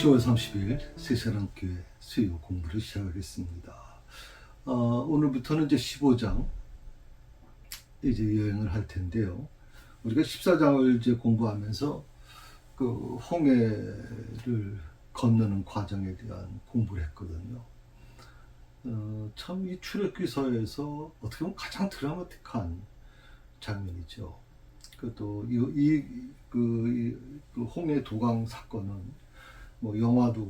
10월 30일 새사랑교회 수요 공부를 시작하겠습니다. 오늘부터는 이제 15장 이제 여행을 할 텐데요. 우리가 14장을 이제 공부하면서 그 홍해를 건너는 과정에 대한 공부를 했거든요. 참 이 출애굽기서에서 어떻게 보면 가장 드라마틱한 장면이죠. 또 그 홍해 도강 사건은 뭐 영화도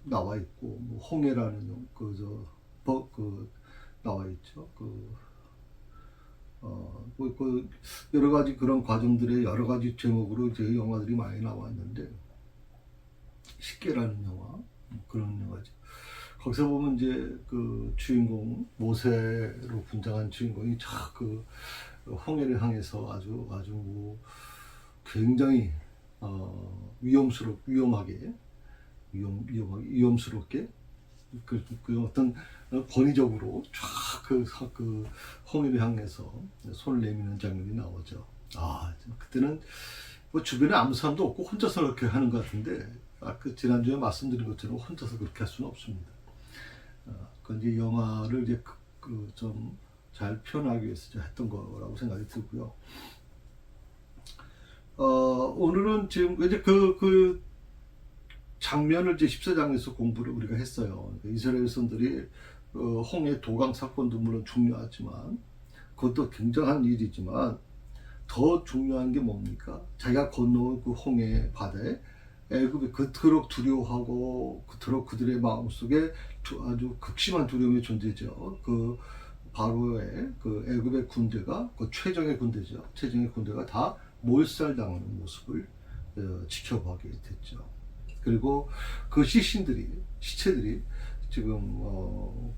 나와 있고, 뭐 홍해라는 나와 있죠. 그 여러 가지 그런 과정들의 여러 가지 제목으로 이제 영화들이 많이 나왔는데, 십계라는 영화, 그런 영화죠. 거기서 보면 이제 그 주인공 모세로 분장한 주인공이 그 홍해를 향해서 아주 뭐 굉장히 위험스럽게 그 어떤 권위적으로 쫙 그 홍해를 향해서 손을 내미는 장면이 나오죠. 그때는 뭐 주변에 아무 사람도 없고 혼자서 그렇게 하는 것 같은데, 그 지난주에 말씀드린 것처럼 혼자서 그렇게 할 수는 없습니다. 그건 이제 영화를 이제 좀 잘 표현하기 위해서 했던 거라고 생각이 들고요. 오늘은 지금 이제 그 장면을 이제 14장에서 공부를 우리가 했어요. 이스라엘 선들이 홍해 도강 사건도 물론 중요하지만, 그것도 굉장한 일이지만, 더 중요한 게 뭡니까? 자기가 건너온 그 홍해 바다에 애굽이 그토록 두려워하고 그토록 그들의 마음속에 아주 극심한 두려움이 존재죠. 그 바로의 그 애굽의 군대가, 그 최정의 군대죠. 최정의 군대가 다 몰살당하는 모습을 지켜보게 됐죠. 그리고 그 시체들이 지금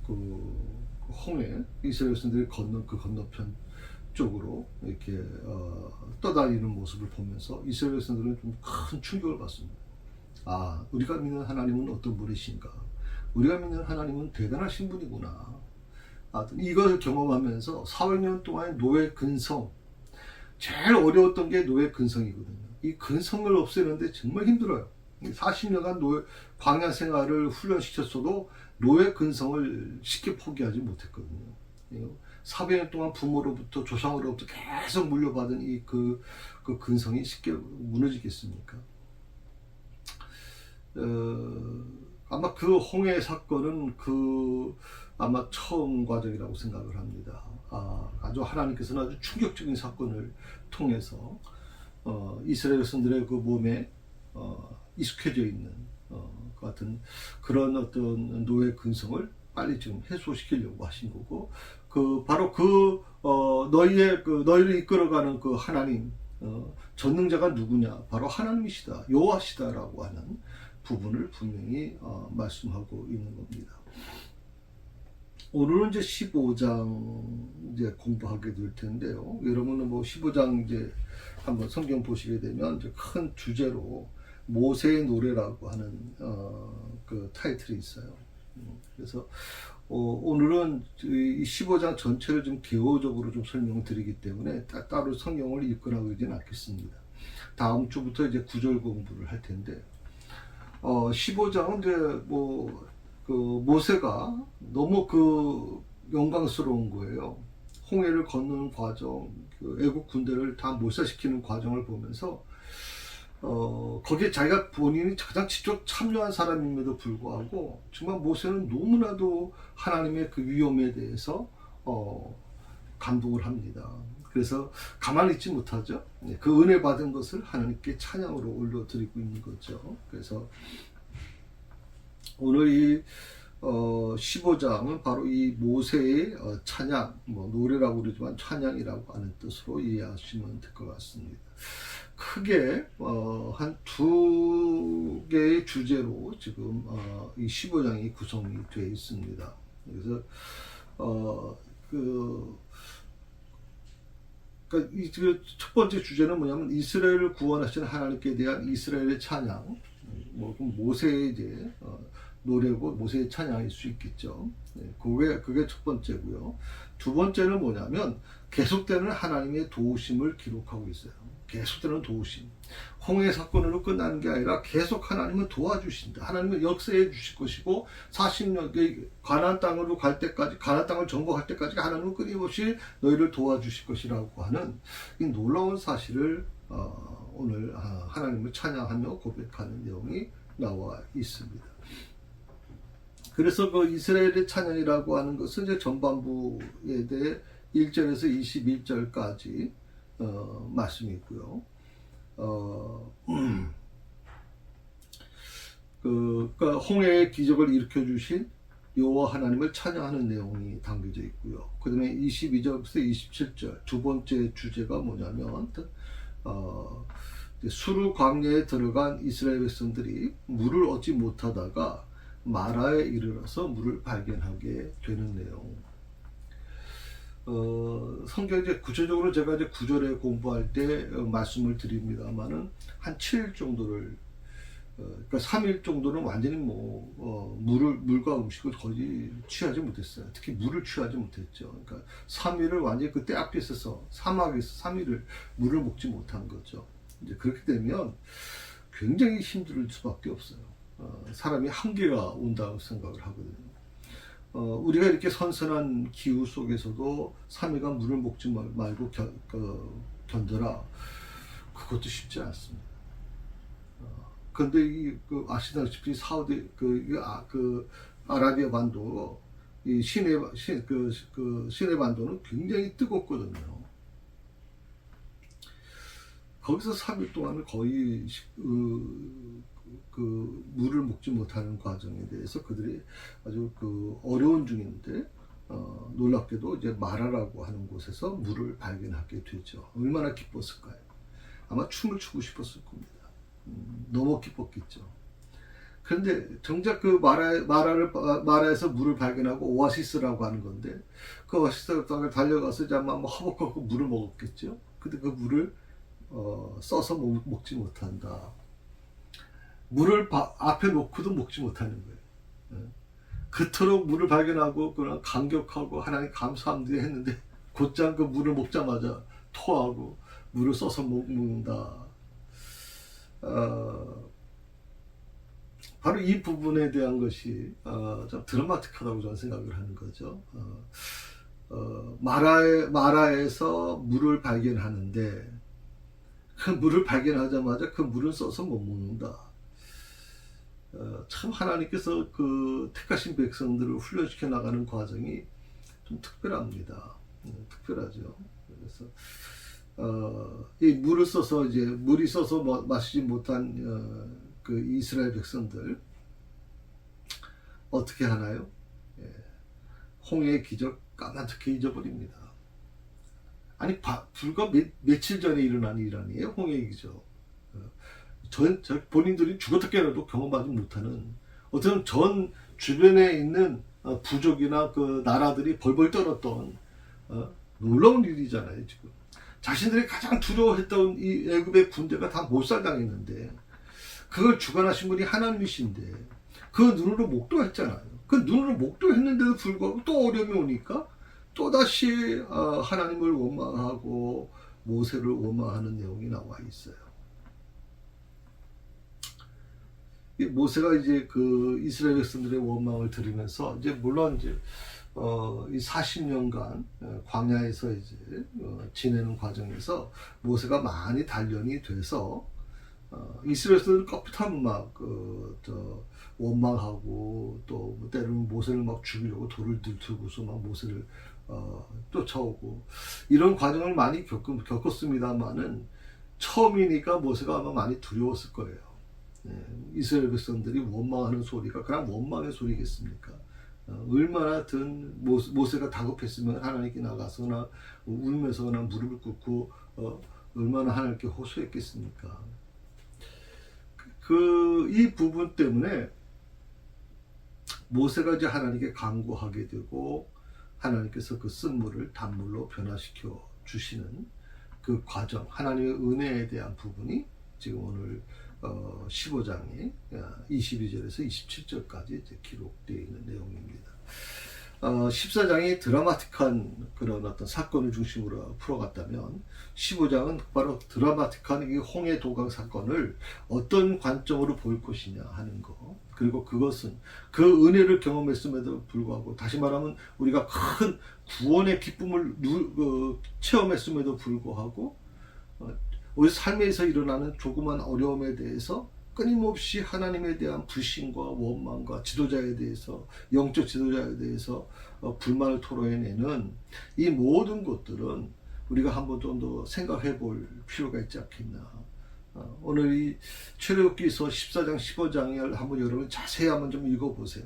그 홍해 이스라엘 선들이 건넌 그 건너편 쪽으로 이렇게 떠다니는 모습을 보면서 이스라엘 선들은 좀 큰 충격을 받습니다. 우리가 믿는 하나님은 어떤 분이신가? 우리가 믿는 하나님은 대단하신 분이구나. 이것을 경험하면서 400년 동안의 노예 근성, 제일 어려웠던 게 노예 근성이거든요. 이 근성을 없애는데 정말 힘들어요. 40년간 광야 생활을 훈련시켰어도 노예 근성을 쉽게 포기하지 못했거든요. 400년 동안 부모로부터 조상으로부터 계속 물려받은 그 근성이 쉽게 무너지겠습니까? 아마 그 홍해 사건은 아마 처음 과정이라고 생각을 합니다. 아주 하나님께서는 아주 충격적인 사건을 통해서 이스라엘 선들의 그 몸에 익숙해져 있는 같은 그런 어떤 노예 근성을 빨리 지금 해소시키려고 하신 거고, 바로 너희를 이끌어가는 그 하나님, 전능자가 누구냐? 바로 하나님이시다, 여호와시다라고 하는 부분을 분명히 말씀하고 있는 겁니다. 오늘은 이제 15장 이제 공부하게 될 텐데요. 여러분은 뭐 15장 이제 한번 성경 보시게 되면 이제 큰 주제로 모세의 노래라고 하는 그 타이틀이 있어요. 그래서 오늘은 이 15장 전체를 좀 개요적으로 좀 설명을 드리기 때문에 따로 성경을 읽거나 그러지는 않겠습니다. 다음 주부터 이제 구절 공부를 할 텐데, 15장은 이제 모세가 너무 영광스러운 거예요. 홍해를 건너는 과정, 애국 군대를 다 몰살시키는 과정을 보면서 거기에 자기가 본인이 가장 직접 참여한 사람임에도 불구하고 정말 모세는 너무나도 하나님의 그 위엄에 대해서 감동을 합니다. 그래서 가만히 있지 못하죠. 그 은혜 받은 것을 하나님께 찬양으로 올려드리고 있는 거죠. 그래서 오늘 이 15장은 바로 이 모세의 찬양, 노래라고 그러지만 찬양이라고 하는 뜻으로 이해하시면 될 것 같습니다. 크게 한 두 개의 주제로 지금 이 15장이 구성이 되어 있습니다. 그래서 이 첫 번째 주제는 뭐냐면 이스라엘을 구원하시는 하나님께 대한 이스라엘의 찬양, 모세의 이제 노래고 모세의 찬양일 수 있겠죠. 네, 그게 첫 번째고요. 두 번째는 뭐냐면 계속되는 하나님의 도우심을 기록하고 있어요. 계속되는 도우심. 홍해 사건으로 끝나는 게 아니라 계속 하나님은 도와주신다. 하나님은 역사해 주실 것이고 40년 가나안 땅으로 갈 때까지, 가나안 땅을 정복할 때까지 하나님은 끊임없이 너희를 도와주실 것이라고 하는 이 놀라운 사실을 오늘 하나님을 찬양하며 고백하는 내용이 나와 있습니다. 그래서 그 이스라엘의 찬양이라고 하는 것은 이제 전반부에 대해 1절에서 21절까지 말씀이고요. 그러니까 홍해의 기적을 일으켜 주신 여호와 하나님을 찬양하는 내용이 담겨져 있고요. 그 다음에 22절부터 27절 두 번째 주제가 뭐냐면 수르 광야에 들어간 이스라엘 백성들이 물을 얻지 못하다가 마라에 이르러서 물을 발견하게 되는 내용. 성경 이제 구체적으로 제가 이제 구절에 공부할 때 말씀을 드립니다만은 한 7일 정도를 그러니까 3일 정도는 완전히 물과 음식을 거의 취하지 못했어요. 특히 물을 취하지 못했죠. 그러니까 3일을 완전히 그때 앞에 있어서 사막에서 3일을 물을 먹지 못한 거죠. 이제 그렇게 되면 굉장히 힘들 수밖에 없어요. 사람이 한계가 온다고 생각을 하거든요. 우리가 이렇게 선선한 기후 속에서도 3일간 물을 먹지 말고 견뎌라. 그것도 쉽지 않습니다. 그런데 아시다시피 사우디 아라비아 반도 이 시내 반도는 굉장히 뜨겁거든요. 거기서 3일 동안은 거의 물을 먹지 못하는 과정에 대해서 그들이 아주 어려운 중인데 놀랍게도 이제 마라라고 하는 곳에서 물을 발견하게 되죠. 얼마나 기뻤을까요? 아마 춤을 추고 싶었을 겁니다. 너무 기뻤겠죠. 그런데 정작 그 마라에서 물을 발견하고 오아시스라고 하는 건데 그 오아시스 땅에 달려가서 이제 아마 허벅허벅 물을 먹었겠죠. 근데 그 물을 써서 먹지 못한다. 물을 앞에 놓고도 먹지 못하는 거예요. 그토록 물을 발견하고 그런 감격하고 하나님 감사합니다 했는데 곧장 그 물을 먹자마자 토하고 물을 써서 먹는다. 바로 이 부분에 대한 것이 좀 드라마틱하다고 저는 생각을 하는 거죠. 마라에서 물을 발견하는데 그 물을 발견하자마자 그 물은 써서 못 먹는다. 참 하나님께서 그 택하신 백성들을 훈련시켜 나가는 과정이 좀 특별합니다. 특별하죠. 그래서 이 물을 써서 이제 물이 써서 마시지 못한 그 이스라엘 백성들 어떻게 하나요? 홍해의 기적 까마득히 잊어버립니다. 아니 불과 며칠 전에 일어난 일 아니에요? 홍해의 기적. 본인들이 죽었다 깨어나도 경험하지 못하는 어떤 전 주변에 있는 부족이나 그 나라들이 벌벌 떨었던 놀라운 일이잖아요. 지금 자신들이 가장 두려워했던 이 애굽의 군대가 다 몰살당했는데 그걸 주관하신 분이 하나님이신데 그 눈으로 목도했잖아요. 그 눈으로 목도했는데도 불구하고 또 어려움이 오니까 또다시 하나님을 원망하고 모세를 원망하는 내용이 나와 있어요. 모세가 이제 그 이스라엘 백성들의 원망을 들으면서 이제 물론 이제 이 40년간 광야에서 이제 지내는 과정에서 모세가 많이 단련이 돼서 이스라엘 백성들 껍듯하면 막 원망하고 또 때로는 모세를 막 죽이려고 돌을 들고서 막 모세를 쫓아오고 이런 과정을 많이 겪었습니다만은 처음이니까 모세가 아마 많이 두려웠을 거예요. 이스라엘 백성들이 원망하는 소리가 그냥 원망의 소리겠습니까? 얼마나 모세가 다급했으면 하나님께 나가서나 울면서나 무릎을 꿇고 얼마나 하나님께 호소했겠습니까? 이 부분 때문에 모세가 이제 하나님께 간구하게 되고 하나님께서 그 쓴물을 단물로 변화시켜 주시는 그 과정, 하나님의 은혜에 대한 부분이 지금 오늘 15장이 22절에서 27절까지 이제 기록되어 있는 내용입니다. 14장이 드라마틱한 그런 어떤 사건을 중심으로 풀어갔다면 15장은 바로 드라마틱한 이 홍해 도강 사건을 어떤 관점으로 볼 것이냐 하는 거, 그리고 그것은 그 은혜를 경험했음에도 불구하고, 다시 말하면 우리가 큰 구원의 기쁨을 체험했음에도 불구하고 우리 삶에서 일어나는 조그만 어려움에 대해서 끊임없이 하나님에 대한 불신과 원망과 지도자에 대해서, 영적 지도자에 대해서 불만을 토로해내는 이 모든 것들은 우리가 한번 좀 더 생각해 볼 필요가 있지 않겠나. 오늘 이 출애굽기서 14장 15장을 한번 여러분 자세히 한번 좀 읽어보세요.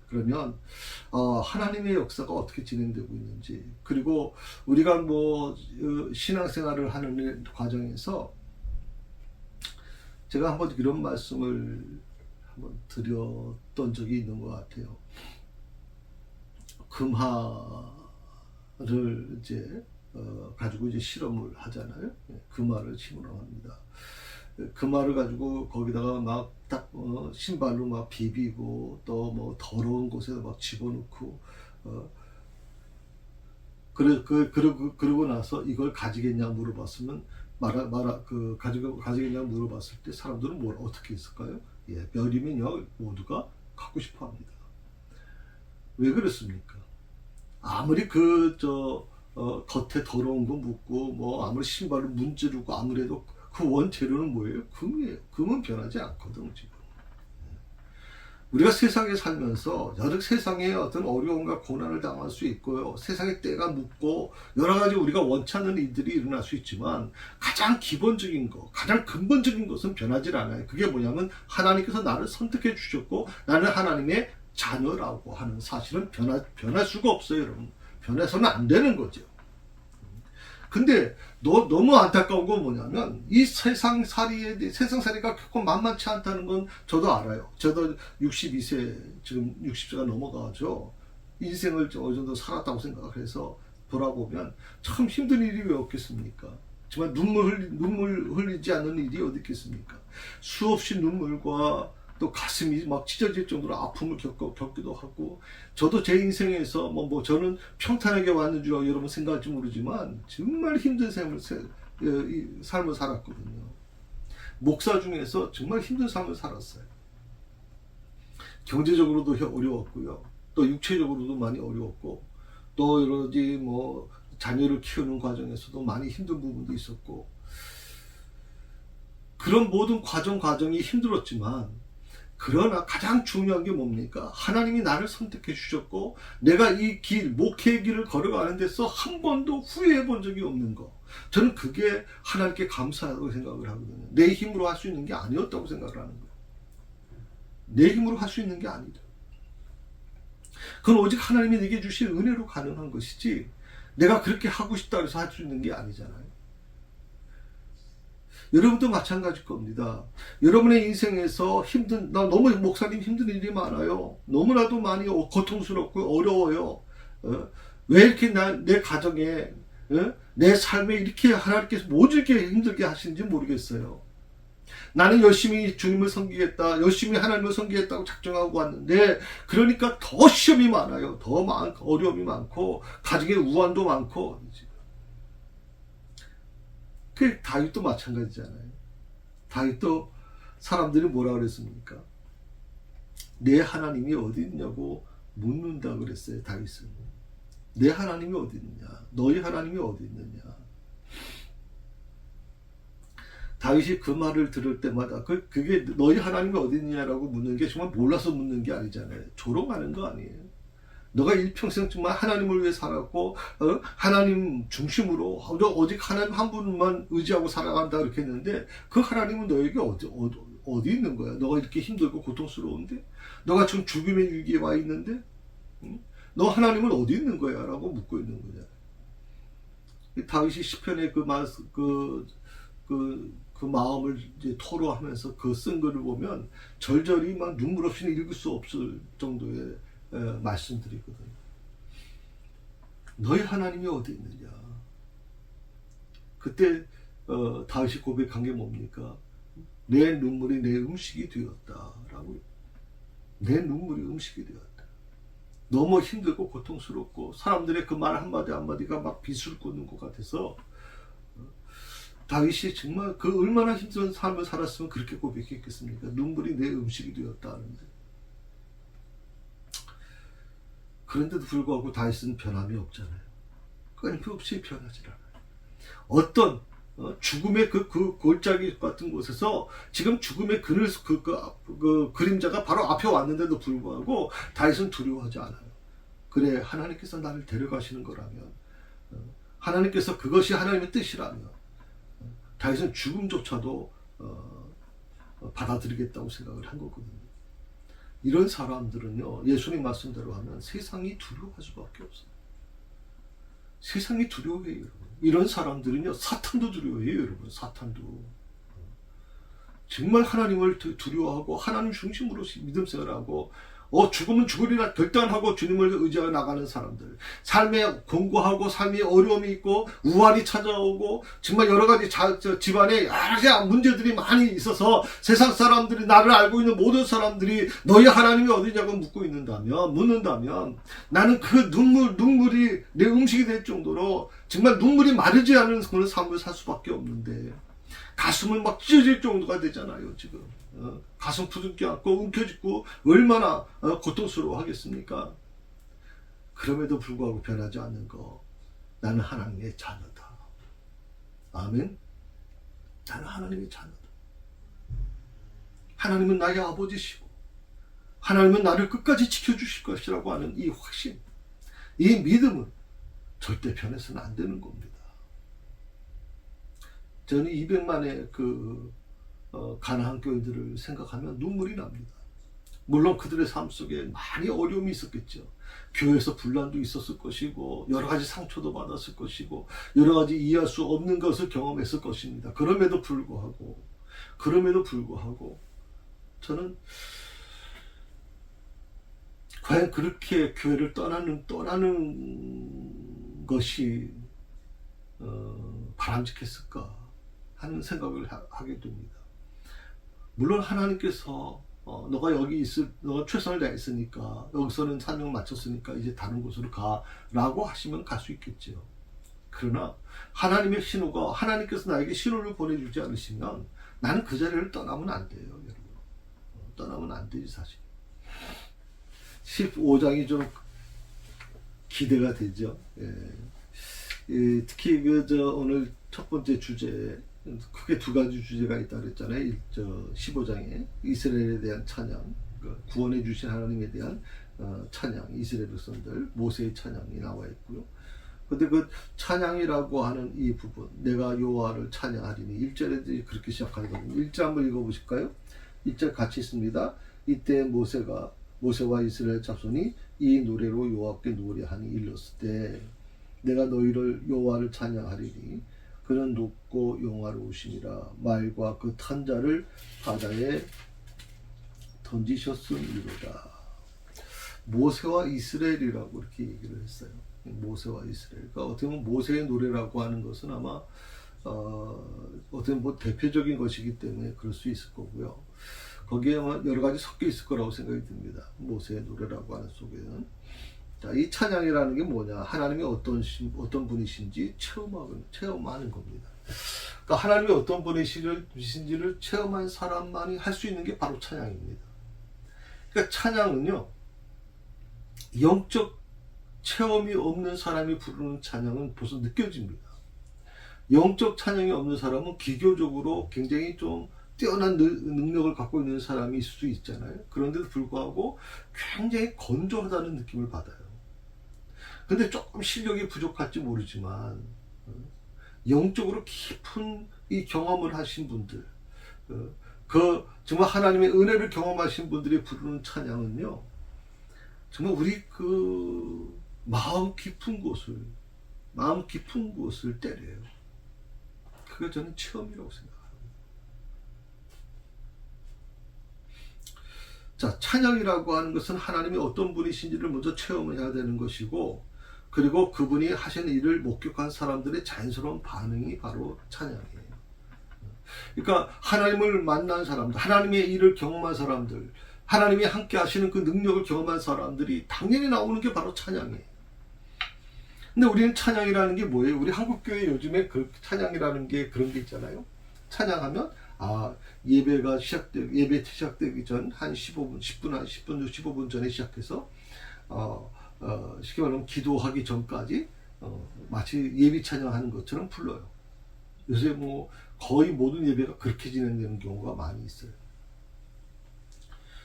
그러면 하나님의 역사가 어떻게 진행되고 있는지, 그리고 우리가 신앙생활을 하는 과정에서 제가 한번 이런 말씀을 한번 드렸던 적이 있는 것 같아요. 금화를 이제 가지고 이제 실험을 하잖아요. 금화를 심으라고 합니다. 금화를 가지고 거기다가 막 딱 신발로 막 비비고, 또 뭐 더러운 곳에 막 집어넣고, 그러고 나서 이걸 가지겠냐 물어봤으면 가지겠냐 물어봤을 때 사람들은 어떻게 했을까요? 멸이면요 모두가 갖고 싶어 합니다. 왜 그렇습니까? 아무리 겉에 더러운 거 묻고, 아무리 신발을 문지르고, 아무래도 그 원재료는 뭐예요? 금이에요. 금은 변하지 않거든, 지금. 우리가 세상에 살면서 여러 세상에 어떤 어려움과 고난을 당할 수 있고요. 세상에 때가 묻고 여러 가지 우리가 원치 않는 일들이 일어날 수 있지만, 가장 기본적인 거, 가장 근본적인 것은 변하지 않아요. 그게 뭐냐면 하나님께서 나를 선택해 주셨고 나는 하나님의 자녀라고 하는 사실은 변할 수가 없어요, 여러분. 변해서는 안 되는 거죠. 근데 너무 안타까운 건 뭐냐면 이 세상살이가 결코 만만치 않다는 건 저도 알아요. 저도 62세, 지금 60세가 넘어가죠. 인생을 어느 정도 살았다고 생각을 해서 돌아보면 참 힘든 일이 왜 없겠습니까? 정말 눈물 흘리지 않는 일이 어디 있겠습니까? 수없이 눈물과 또 가슴이 막 찢어질 정도로 아픔을 겪기도 하고, 저도 제 인생에서 저는 평탄하게 왔는 줄 여러분 생각할지 모르지만 정말 힘든 삶을 살았거든요. 목사 중에서 정말 힘든 삶을 살았어요. 경제적으로도 어려웠고요, 또 육체적으로도 많이 어려웠고, 또 여러 가지 자녀를 키우는 과정에서도 많이 힘든 부분도 있었고, 그런 모든 과정이 힘들었지만, 그러나 가장 중요한 게 뭡니까? 하나님이 나를 선택해 주셨고 내가 이 목회의 길을 걸어가는 데서 한 번도 후회해 본 적이 없는 거, 저는 그게 하나님께 감사하다고 생각을 하거든요. 내 힘으로 할 수 있는 게 아니었다고 생각을 하는 거예요. 내 힘으로 할 수 있는 게 아니다. 그건 오직 하나님이 내게 주신 은혜로 가능한 것이지, 내가 그렇게 하고 싶다 해서 할 수 있는 게 아니잖아요. 여러분도 마찬가지일 겁니다. 여러분의 인생에서 너무 목사님 힘든 일이 많아요. 너무나도 많이 고통스럽고 어려워요. 왜 이렇게 내 가정에, 내 삶에 이렇게 하나님께서 뭐 이렇게 힘들게 하시는지 모르겠어요. 나는 열심히 주님을 섬기겠다, 열심히 하나님을 섬기겠다고 작정하고 왔는데, 그러니까 더 시험이 많아요. 더 어려움이 많고, 가정에 우환도 많고. 그 다윗도 마찬가지잖아요. 다윗도 사람들이 뭐라 그랬습니까? 내 하나님이 어디 있냐고 묻는다 그랬어요, 다윗은. 내 하나님이 어디 있느냐? 너희 하나님이 어디 있느냐? 다윗이 그 말을 들을 때마다 그게 너희 하나님이 어디 있느냐라고 묻는 게 정말 몰라서 묻는 게 아니잖아요. 조롱하는 거 아니에요. 너가 일평생 정말 하나님을 위해 살았고 하나님 중심으로 오직 하나님 한 분만 의지하고 살아간다 이렇게 했는데, 그 하나님은 너에게 어디 있는 거야? 너가 이렇게 힘들고 고통스러운데, 너가 지금 죽음의 위기에 와 있는데, 너 하나님은 어디 있는 거야? 라고 묻고 있는 거냐. 다윗이 시편의 그 마음을 이제 토로하면서 그 쓴 글을 보면 절절히 막 눈물 없이는 읽을 수 없을 정도의 말씀드리거든요. 너희 하나님이 어디 있느냐? 그때 다윗이 고백한 게 뭡니까? 내 눈물이 내 음식이 되었다라고. 내 눈물이 음식이 되었다. 너무 힘들고 고통스럽고 사람들의 그 말 한마디 한마디가 막 빗을 꽂는 것 같아서 다윗이 정말 그 얼마나 힘든 삶을 살았으면 그렇게 고백했겠습니까? 눈물이 내 음식이 되었다 하는데. 그런데도 불구하고 다윗은 변함이 없잖아요. 끊임없이 변하지 않아요. 어떤 죽음의 그 골짜기 같은 곳에서 지금 죽음의 그림자가 바로 앞에 왔는데도 불구하고 다윗은 두려워하지 않아요. 그래, 하나님께서 나를 데려가시는 거라면, 하나님께서 그것이 하나님의 뜻이라면 다윗은 죽음조차도 받아들이겠다고 생각을 한 거거든요. 이런 사람들은요, 예수님 말씀대로 하면 세상이 두려워할 수밖에 없어요. 세상이 두려워해요, 여러분. 이런 사람들은요, 사탄도 두려워해요, 여러분. 사탄도. 정말 하나님을 두려워하고 하나님 중심으로 믿음 생활하고 죽으면 죽으리라 결단하고 주님을 의지하여 나가는 사람들, 삶에 공고하고 삶에 어려움이 있고 우환이 찾아오고 정말 여러 가지 집안에 여러 가지 문제들이 많이 있어서 세상 사람들이, 나를 알고 있는 모든 사람들이 너희 하나님이 어디냐고 묻는다면 나는 그 눈물이 내 음식이 될 정도로 정말 눈물이 마르지 않은 그런 삶을 살 수밖에 없는데, 가슴은 막 찢어질 정도가 되잖아요, 지금. 가슴 부둥켜 안고 움켜쥐고 얼마나 고통스러워 하겠습니까? 그럼에도 불구하고 변하지 않는 거, 나는 하나님의 자녀다. 아멘. 나는 하나님의 자녀다. 하나님은 나의 아버지시고 하나님은 나를 끝까지 지켜주실 것이라고 하는 이 확신, 이 믿음은 절대 변해서는 안 되는 겁니다. 저는 200만의 가나안 교인들을 생각하면 눈물이 납니다. 물론 그들의 삶 속에 많이 어려움이 있었겠죠. 교회에서 분란도 있었을 것이고 여러 가지 상처도 받았을 것이고 여러 가지 이해할 수 없는 것을 경험했을 것입니다. 그럼에도 불구하고 저는 과연 그렇게 교회를 떠나는 것이 바람직했을까 하는 생각을 하게 됩니다. 물론 하나님께서 너가 최선을 다했으니까, 여기서는 사명을 마쳤으니까 이제 다른 곳으로 가라고 하시면 갈 수 있겠죠. 그러나 하나님의 신호가, 하나님께서 나에게 신호를 보내주지 않으시면 나는 그 자리를 떠나면 안 돼요, 여러분. 떠나면 안 되지, 사실. 15장이 좀 기대가 되죠. 특히 오늘 첫 번째 주제, 크게 두 가지 주제가 있다고 그랬잖아요. 15장에 이스라엘에 대한 찬양, 구원해 주신 하나님에 대한 찬양, 이스라엘 백성들 모세의 찬양이 나와 있고요. 근데 그 찬양이라고 하는 이 부분, 내가 여호와를 찬양하리니, 1절에 그렇게 시작하거든요. 1절 한번 읽어보실까요? 1절 같이 있습니다. 이때 모세와 이스라엘 자손이 이 노래로 여호와께 노래하니 일렀을 때, 내가 너희를 여호와를 찬양하리니 그는 높고 영화로우시니라. 말과 그 탄 자를 바다에 던지셨음이로다. 모세와 이스라엘이라고 이렇게 얘기를 했어요. 모세와 이스라엘. 그러니까 어떻게 보면 모세의 노래라고 하는 것은 아마 어떻게 보면 대표적인 것이기 때문에 그럴 수 있을 거고요. 거기에 여러 가지 섞여 있을 거라고 생각이 듭니다. 모세의 노래라고 하는 속에는. 자, 이 찬양이라는 게 뭐냐? 하나님이 어떤 분이신지 체험하는 겁니다. 그러니까 하나님이 어떤 분이신지를 체험한 사람만이 할 수 있는 게 바로 찬양입니다. 그러니까 찬양은요, 영적 체험이 없는 사람이 부르는 찬양은 벌써 느껴집니다. 영적 찬양이 없는 사람은 기교적으로 굉장히 좀 뛰어난 능력을 갖고 있는 사람이 있을 수 있잖아요. 그런데도 불구하고 굉장히 건조하다는 느낌을 받아요. 근데 조금 실력이 부족할지 모르지만 영적으로 깊은 이 경험을 하신 분들, 정말 하나님의 은혜를 경험하신 분들이 부르는 찬양은요, 정말 우리 마음 깊은 곳을 때려요. 그게 저는 체험이라고 생각합니다. 자, 찬양이라고 하는 것은 하나님이 어떤 분이신지를 먼저 체험해야 되는 것이고, 그리고 그분이 하시는 일을 목격한 사람들의 자연스러운 반응이 바로 찬양이에요. 그러니까 하나님을 만난 사람들, 하나님의 일을 경험한 사람들, 하나님이 함께 하시는 그 능력을 경험한 사람들이 당연히 나오는 게 바로 찬양이에요. 근데 우리는 찬양이라는 게 뭐예요? 우리 한국교회 요즘에 그 찬양이라는 게 그런 게 있잖아요. 찬양하면 예배 시작되기 전 한 15분, 15분 전에 시작해서 쉽게 말하면 기도하기 전까지 마치 예비 찬양하는 것처럼 불러요. 요새 뭐 거의 모든 예배가 그렇게 진행되는 경우가 많이 있어요.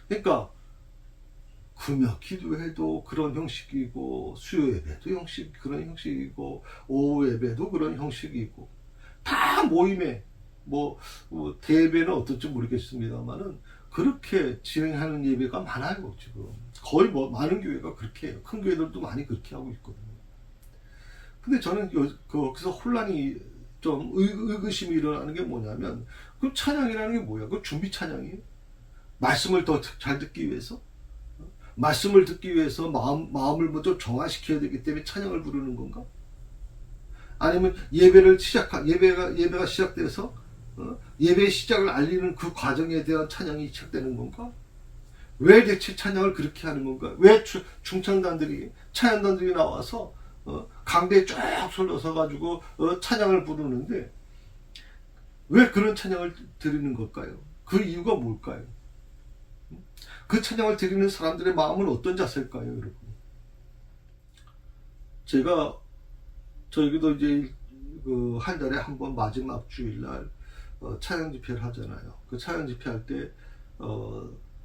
그러니까 금요 기도회도 그런 형식이고, 수요 예배도 그런 형식이고, 오후 예배도 그런 형식이고, 다 모임에 뭐 대예배는 어떨지 모르겠습니다만은 그렇게 진행하는 예배가 많아요. 지금 거의 많은 교회가 그렇게 해요. 큰 교회들도 많이 그렇게 하고 있거든요. 근데 저는 거기서 혼란이 좀 의구심이 일어나는 게 뭐냐면, 그 찬양이라는 게 뭐야? 그 준비 찬양이에요. 말씀을 더 잘 듣기 위해서, 말씀을 듣기 위해서 마음을 먼저 정화시켜야 되기 때문에 찬양을 부르는 건가? 아니면 예배가 시작돼서 예배의 시작을 알리는 그 과정에 대한 찬양이 시작되는 건가? 왜 대체 찬양을 그렇게 하는 건가? 왜 찬양단들이 나와서 강대에 쫙 솔러서 가지고 찬양을 부르는데 왜 그런 찬양을 드리는 걸까요? 그 이유가 뭘까요? 그 찬양을 드리는 사람들의 마음은 어떤 자세일까요, 여러분? 저희도 이제 한 달에 한 번 마지막 주일날 찬양 집회를 하잖아요. 그 찬양 집회할 때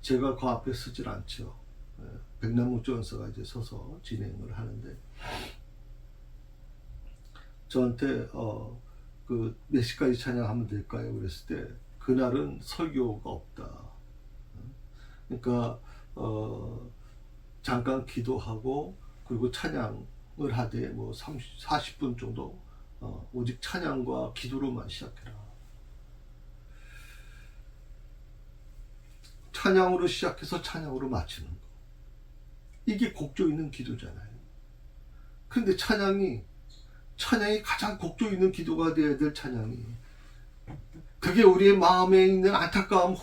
제가 그 앞에 서질 않죠. 백남국 전사가 이제 서서 진행을 하는데, 저한테 몇 시까지 찬양하면 될까요? 그랬을 때 그날은 설교가 없다. 그러니까 잠깐 기도하고 그리고 찬양을 하되 뭐 40분 정도 오직 찬양과 기도로만 시작해라. 찬양으로 시작해서 찬양으로 마치는 거. 이게 곡조 있는 기도잖아요. 근데 찬양이 가장 곡조 있는 기도가 되어야 될 찬양이, 그게 우리의 마음에 있는 안타까움,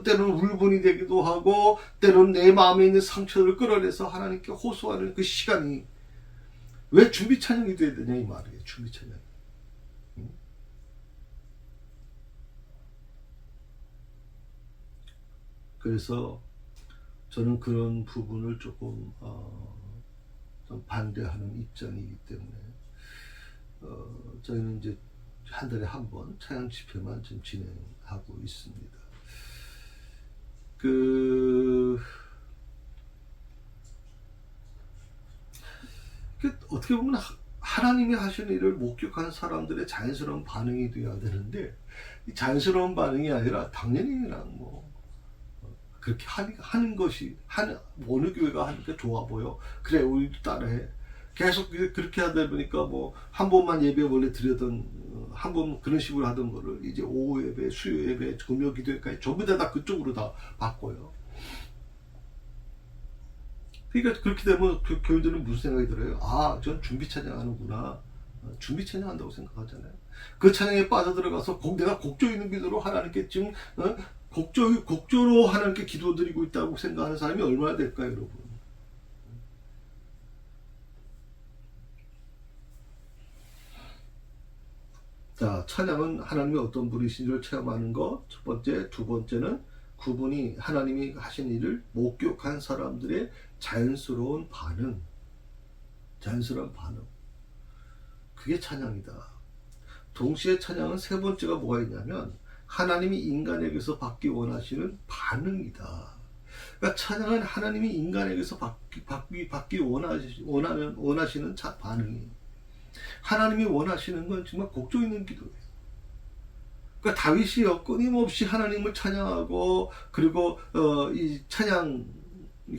때로는 울분이 되기도 하고, 때로는 내 마음에 있는 상처를 끌어내서 하나님께 호소하는 그 시간이 왜 준비 찬양이 돼야 되냐 이 말이에요. 준비 찬양. 그래서 저는 그런 부분을 조금 좀 반대하는 입장이기 때문에 저희는 이제 한 달에 한 번 찬양 집회만 좀 진행하고 있습니다. 어떻게 보면 하나님이 하시는 일을 목격한 사람들의 자연스러운 반응이 돼야 되는데, 이 자연스러운 반응이 아니라 당연히 그냥 그렇게 하는 것이 어느 교회가 하니까 좋아 보여, 그래 우리도 따라해, 계속 그렇게 하다 보니까 한 번만 예배 원래 드렸던 한 번 그런 식으로 하던 거를 이제 오후 예배, 수요 예배, 금요 기도회까지 전부 다 그쪽으로 다 바꿔요. 그러니까 그렇게 되면 교회들은 무슨 생각이 들어요? 전 준비 찬양하는구나. 준비 찬양한다고 생각하잖아요. 그 찬양에 빠져들어가서 내가 곡조 있는 기도로 하나님께 지금 곡조로 하나님께 기도드리고 있다고 생각하는 사람이 얼마나 될까요, 여러분? 자, 찬양은 하나님이 어떤 분이신지를 체험하는 것, 첫 번째. 두 번째는 그분이 하나님이 하신 일을 목격한 사람들의 자연스러운 반응. 그게 찬양이다. 동시에 찬양은 세 번째가 뭐가 있냐면, 하나님이 인간에게서 받기 원하시는 반응이다. 그러니까 찬양은 하나님이 인간에게서 받기 원하시는 반응이에요. 하나님이 원하시는 건 정말 곡조 있는 기도예요. 그러니까 다윗이요, 끊임없이 하나님을 찬양하고, 그리고 이 찬양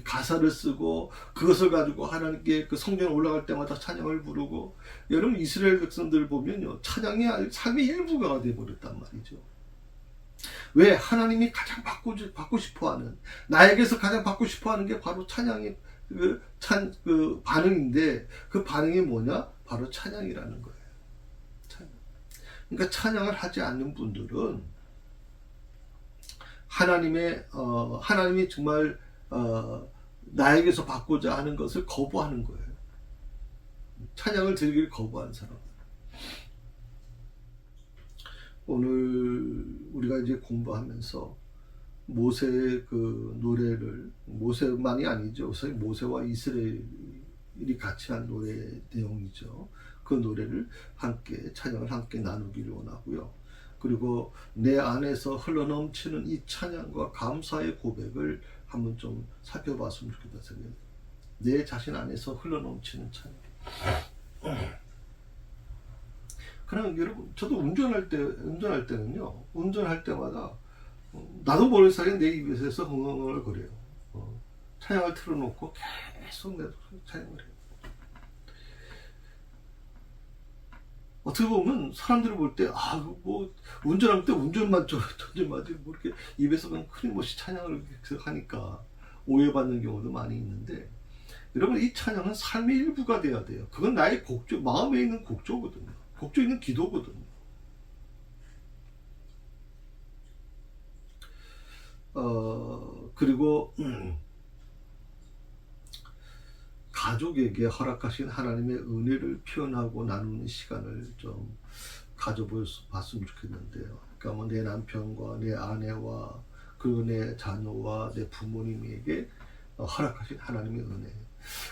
가사를 쓰고, 그것을 가지고 하나님께 그 성전에 올라갈 때마다 찬양을 부르고. 여러분, 이스라엘 백성들 보면요, 찬양이 삶의 일부가 되어버렸단 말이죠. 왜? 하나님이 가장 받고 싶어하는, 나에게서 가장 받고 싶어하는 게 바로 찬양의 그 반응인데, 그 반응이 뭐냐? 바로 찬양이라는 거예요. 찬양. 그러니까 찬양을 하지 않는 분들은 하나님이 정말 나에게서 받고자 하는 것을 거부하는 거예요. 찬양을 드리기를 거부하는 사람. 오늘 우리가 이제 공부하면서 모세의 그 노래를, 모세만이 아니죠. 모세와 이스라엘이 같이 한 노래 내용이죠. 그 노래를 함께, 찬양을 함께 나누기를 원하고요. 그리고 내 안에서 흘러넘치는 이 찬양과 감사의 고백을 한번 좀 살펴봤으면 좋겠다 생각해요. 내 자신 안에서 흘러넘치는 찬양. 그냥 여러분, 저도 운전할 때는요, 운전할 때마다 나도 모르는 사이에 내 입에서 흥얼흥얼 거려요. 찬양을 틀어놓고 계속 내도 찬양을 해요. 어떻게 보면 사람들이 볼 때, 뭐 운전할 때 운전만 뭐 이렇게 입에서 그냥 끊임없이 찬양을 하니까 오해받는 경우도 많이 있는데, 여러분, 이 찬양은 삶의 일부가 돼야 돼요. 그건 나의 곡조, 마음에 있는 곡조거든요. 곡조 있는 기도거든요. 그리고 가족에게 허락하신 하나님의 은혜를 표현하고 나누는 시간을 좀 가져봤으면 좋겠는데요. 그러니까 뭐 내 남편과 내 아내와 그리고 내 자녀와 내 부모님에게 허락하신 하나님의 은혜.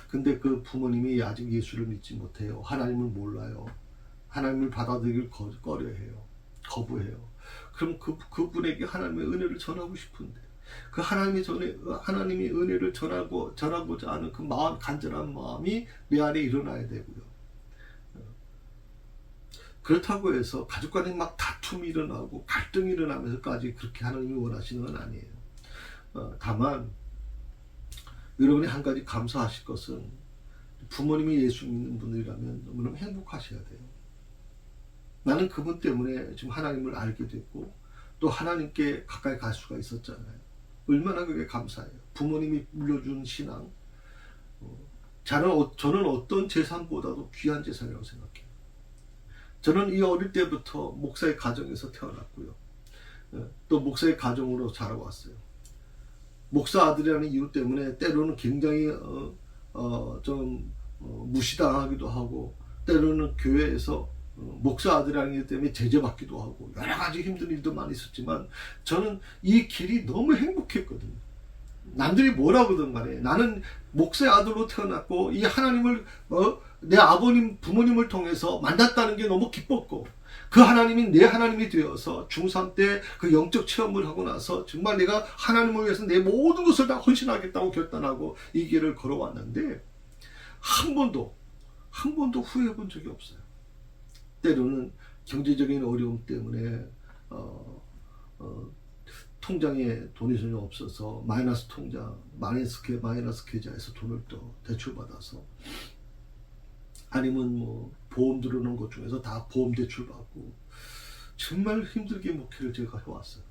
근데 그 부모님이 아직 예수를 믿지 못해요. 하나님을 몰라요. 하나님을 받아들이길 꺼려해요. 거부해요. 그럼 그분에게 하나님의 은혜를 전하고 싶은데, 그 하나님이 은혜를 전하고자 하는 그 마음, 간절한 마음이 내 안에 일어나야 되고요. 그렇다고 해서 가족 간에 막 다툼이 일어나고 갈등이 일어나면서까지 그렇게 하나님이 원하시는 건 아니에요. 다만 여러분이 한 가지 감사하실 것은, 부모님이 예수 믿는 분들이라면 너무너무 행복하셔야 돼요. 나는 그분 때문에 지금 하나님을 알게 됐고 또 하나님께 가까이 갈 수가 있었잖아요. 얼마나 그게 감사해요. 부모님이 물려준 신앙, 저는 어떤 재산보다도 귀한 재산이라고 생각해요. 저는 이 어릴 때부터 목사의 가정에서 태어났고요. 또 목사의 가정으로 자라왔어요. 목사 아들이라는 이유 때문에 때로는 굉장히 좀 무시당하기도 하고, 때로는 교회에서 목사 아들이라는 이유 때문에 제재받기도 하고 여러 가지 힘든 일도 많이 있었지만, 저는 이 길이 너무 행복했거든요. 남들이 뭐라고든 간에 나는 목사의 아들로 태어났고 이 하나님을 내 부모님을 통해서 만났다는 게 너무 기뻤고, 그 하나님이 내 하나님이 되어서 중3 때 그 영적 체험을 하고 나서 정말 내가 하나님을 위해서 내 모든 것을 다 헌신하겠다고 결단하고 이 길을 걸어왔는데, 한 번도 후회해 본 적이 없어요. 때로는 경제적인 어려움 때문에 통장에 돈이 전혀 없어서 마이너스 계좌에서 돈을 또 대출받아서, 아니면 뭐 보험 들어오는 것 중에서 다 보험 대출받고 정말 힘들게 목회를 제가 해왔어요.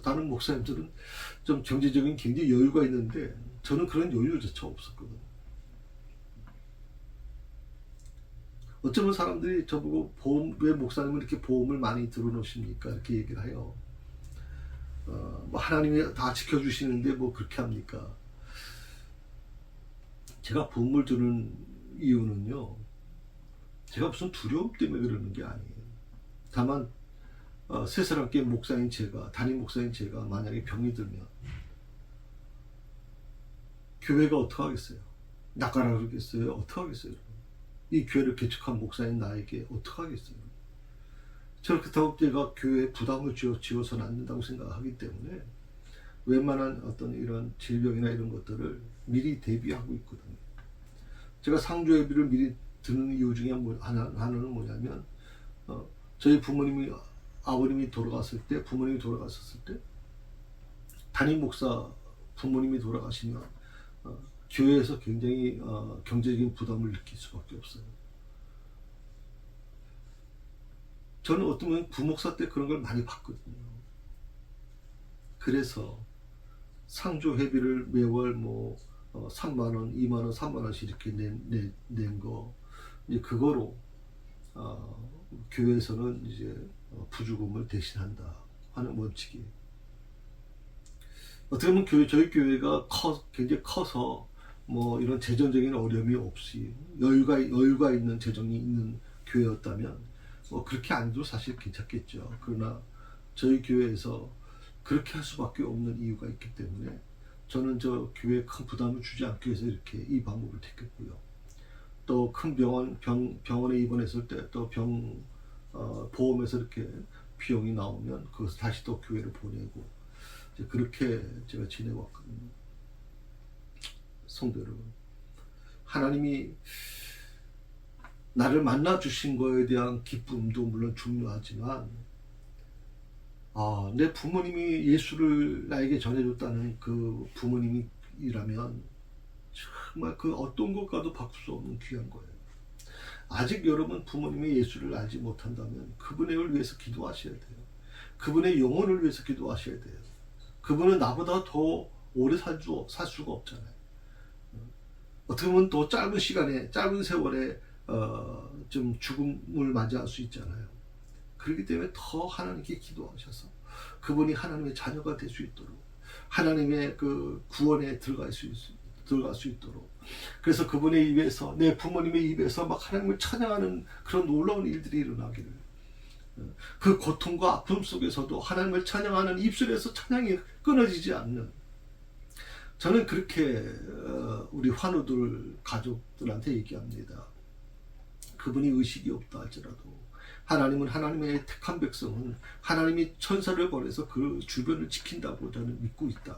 다른 목사님들은 좀 경제적인 굉장히 여유가 있는데 저는 그런 여유조차 없었거든요. 어쩌면 사람들이 저보고 왜 목사님은 이렇게 보험을 많이 들어놓으십니까? 이렇게 얘기를 해요. 뭐 하나님이 다 지켜주시는데 뭐 그렇게 합니까? 제가 보험을 드는 이유는요, 제가 무슨 두려움 때문에 그러는 게 아니에요. 다만 세사람께 담임 목사인 제가 만약에 병이 들면 교회가 어떡하겠어요? 나가라 그러겠어요? 어떡하겠어요? 이 교회를 개척한 목사인 나에게 어떡하겠어요? 그렇다고 제가 교회에 부담을 지어서는 안 된다고 생각하기 때문에 웬만한 어떤 이런 질병이나 이런 것들을 미리 대비하고 있거든요. 제가 상조예비를 미리 드는 이유 중에 하나는 뭐냐면, 저희 아버님이 돌아갔을 때, 부모님이 돌아갔었을 때, 담임 목사 부모님이 돌아가시면 교회에서 굉장히 경제적인 부담을 느낄 수밖에 없어요. 저는 어쩌면 부목사 때 그런 걸 많이 봤거든요. 그래서 상조 회비를 매월 3만원, 2만원, 3만원씩 이렇게 낸 거, 이제 그거로 교회에서는 이제 부주금을 대신한다 하는 원칙이. 어떻게 보면 저희 교회가 굉장히 커서 뭐 이런 재정적인 어려움이 없이 여유가 있는 재정이 있는 교회였다면 뭐 그렇게 안 해도 사실 괜찮겠죠. 그러나 저희 교회에서 그렇게 할 수밖에 없는 이유가 있기 때문에 저는 저 교회에 큰 부담을 주지 않기 위해서 이렇게 이 방법을 택했고요. 또 큰 병원에 입원했을 때 또 보험에서 이렇게 비용이 나오면 그것을 다시 또 교회를 보내고 이제 그렇게 제가 지내왔거든요. 성도 여러분, 하나님이 나를 만나 주신 거에 대한 기쁨도 물론 중요하지만 내 부모님이 예수를 나에게 전해줬다는 그 부모님이라면 정말 그 어떤 것과도 바꿀 수 없는 귀한 거예요. 아직 여러분 부모님이 예수를 알지 못한다면 그분의 을 위해서 기도하셔야 돼요. 그분의 영혼을 위해서 기도하셔야 돼요. 그분은 나보다 더 오래 살 수가 없잖아요. 어떻게 보면 더 짧은 시간에, 짧은 세월에 좀 죽음을 맞이할 수 있잖아요. 그렇기 때문에 더 하나님께 기도하셔서 그분이 하나님의 자녀가 될 수 있도록, 하나님의 그 구원에 들어갈 수 있도록, 그래서 그분의 입에서, 내 부모님의 입에서 막 하나님을 찬양하는 그런 놀라운 일들이 일어나기를, 그 고통과 아픔 속에서도 하나님을 찬양하는 입술에서 찬양이 끊어지지 않는, 저는 그렇게 우리 환우들 가족들한테 얘기합니다. 그분이 의식이 없다 할지라도 하나님은, 하나님의 택한 백성은 하나님이 천사를 보내서 그 주변을 지킨다고 저는 믿고 있다.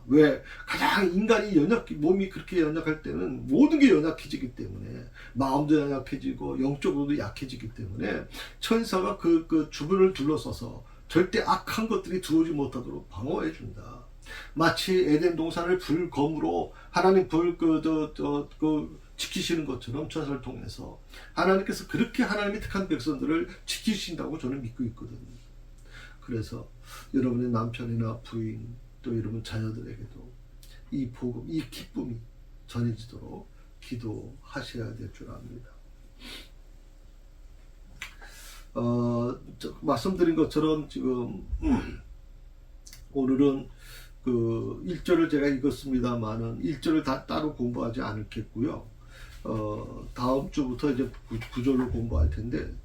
왜? 가장 인간이 몸이 그렇게 연약할 때는 모든 게 연약해지기 때문에, 마음도 연약해지고 영적으로도 약해지기 때문에 천사가 그 주변을 둘러서서 절대 악한 것들이 들어오지 못하도록 방어해 준다. 마치 에덴 동산을 불검으로 하나님 지키시는 것처럼 천사를 통해서 하나님께서 그렇게 하나님의 택한 백성들을 지키신다고 저는 믿고 있거든요. 그래서 여러분의 남편이나 부인, 또 여러분 자녀들에게도 이 복음, 이 기쁨이 전해지도록 기도하셔야 될 줄 압니다. 말씀드린 것처럼 지금 오늘은 그 1절을 제가 읽었습니다만은 1절을 다 따로 공부하지 않겠고요. 다음 주부터 이제 9절로 공부할 텐데,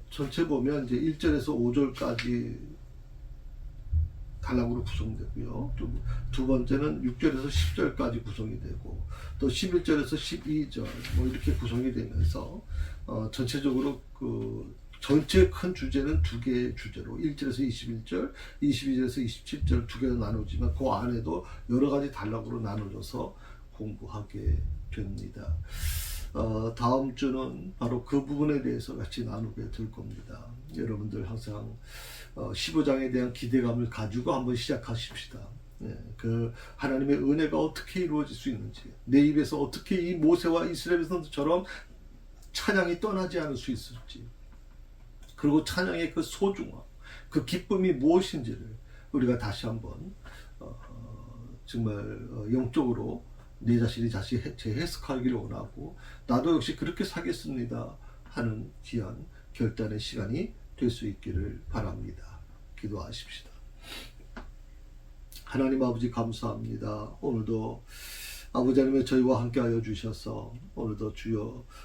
전체 보면 이제 1절에서 5절까지 단락으로 구성되고요. 두 번째는 6절에서 10절까지 구성이 되고, 또 11절에서 12절 뭐 이렇게 구성이 되면서 전체적으로 그 전체 큰 주제는 두 개의 주제로 1절에서 21절, 22절에서 27절 두 개로 나누지만 그 안에도 여러 가지 단락으로 나눠져서 공부하게 됩니다. 다음 주는 바로 그 부분에 대해서 같이 나누게 될 겁니다. 여러분들 항상 15장에 대한 기대감을 가지고 한번 시작하십시다. 그 하나님의 은혜가 어떻게 이루어질 수 있는지, 내 입에서 어떻게 이 모세와 이스라엘 선수처럼 찬양이 떠나지 않을 수 있을지, 그리고 찬양의 그 소중함, 그 기쁨이 무엇인지를 우리가 다시 한번 정말 영적으로 내 자신이 재해석하기를 원하고, 나도 역시 그렇게 살겠습니다 하는 귀한 결단의 시간이 될 수 있기를 바랍니다. 기도하십시다. 하나님 아버지 감사합니다. 오늘도 아버지 하나님의 저희와 함께하여 주셔서 오늘도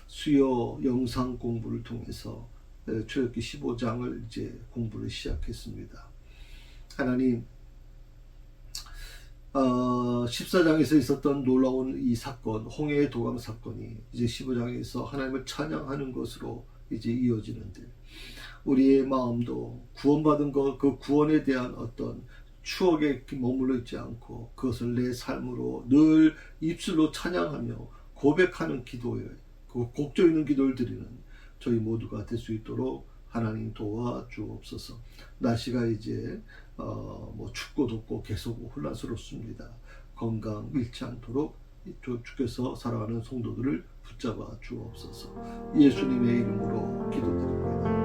수요 영상 공부를 통해서 출애굽기 15장을 이제 공부를 시작했습니다. 하나님, 14장에서 있었던 놀라운 이 사건, 홍해의 도강 사건이 이제 15장에서 하나님을 찬양하는 것으로 이제 이어지는데, 우리의 마음도 구원받은 그 구원에 대한 어떤 추억에 머물러 있지 않고 그것을 내 삶으로 늘 입술로 찬양하며 고백하는 기도에, 그 곡조 있는 기도를 드리는 저희 모두가 될 수 있도록 하나님 도와주옵소서. 날씨가 이제 뭐 춥고 덥고 계속 혼란스럽습니다. 건강 잃지 않도록 주께서 사랑하는 성도들을 붙잡아 주옵소서. 예수님의 이름으로 기도드립니다.